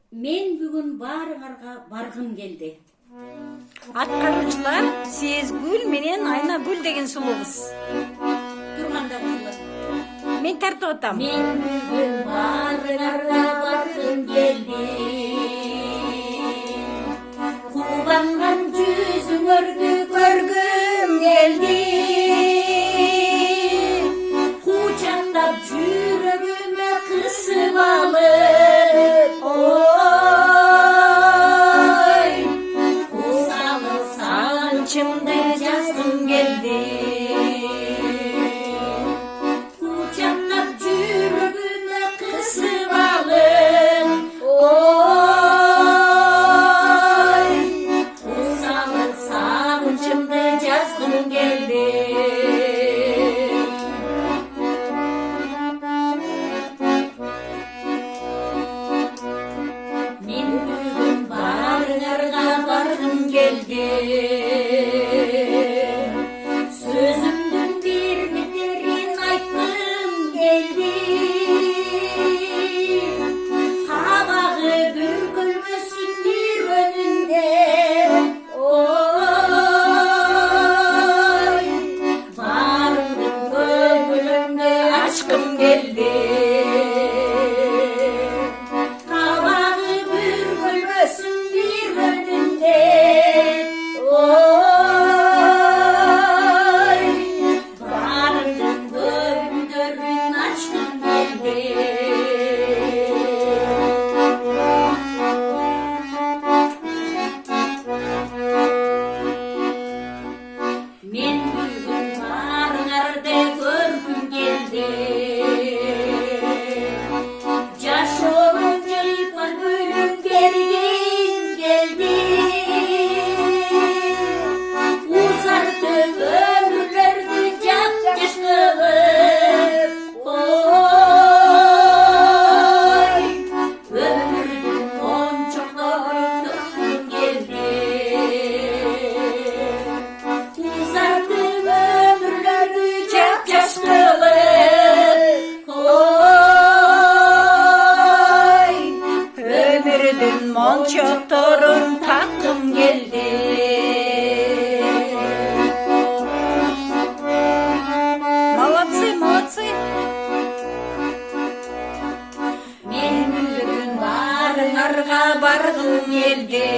Мен бүгін барыңарға барғым келді. Аткаргычтар Сезгүл менен Айнагүл деген сулуу кыз. Турганда кызылар. Мен тартып атам. Мен бүгін барыңарға барғым келді. Кубанган жүзүңөрдү көргүм келди. Кучактап жүрөгүмө кысып алып, ой, кусалып сагынычымды жазгым келди. Кучактап жүрөгүмө кысып алып, ой, кусалып сагынычымды жазгым келди. Мен бүгін барыңарға барғым келді. Сөзімдің бір біттерін айтқым келді. Қабағы бүркілмесін бір өнінде. Ой, барыңдың көңілімді ашқым келді. Қабағы бүркілмесін бір өнінде. Ой, барыңдың көңілдерін ашқым келді. Мен бүгін барыңарды көргім келді. Жашоолун жыйпар бөлүм бергим келди. Узартып өмүрлөрдү жапжаш кылып, ой, өмүрдүн мончокторун төккүм келди. Узартып өмүрлөрдү жапжаш кылып, ой, өмүрдүн мончокторун таккым келди. Молодцы, молодцы. Мен бүгүн барыңарға барғым келді.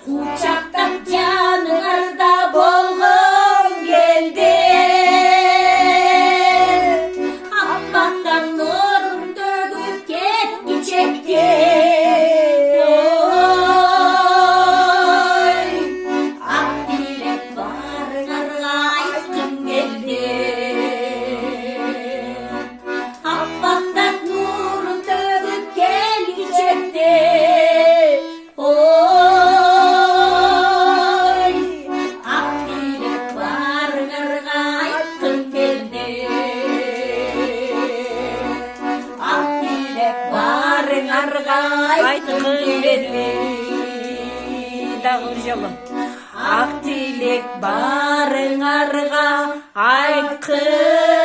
Кучактап жаныңарда болгом келді. Аппақтан нұрын төгіп кеткичекке. Ой, ақ тілек барыңарға айтқым келді. Аппақтан нұрын төгіп келгичекте. Ой, ақ тілек барыңарға айтқым келді. Ақ тілек барыңарға айтқым келді. Дагы бир жолу. Ақ тілек барыңарға айтқым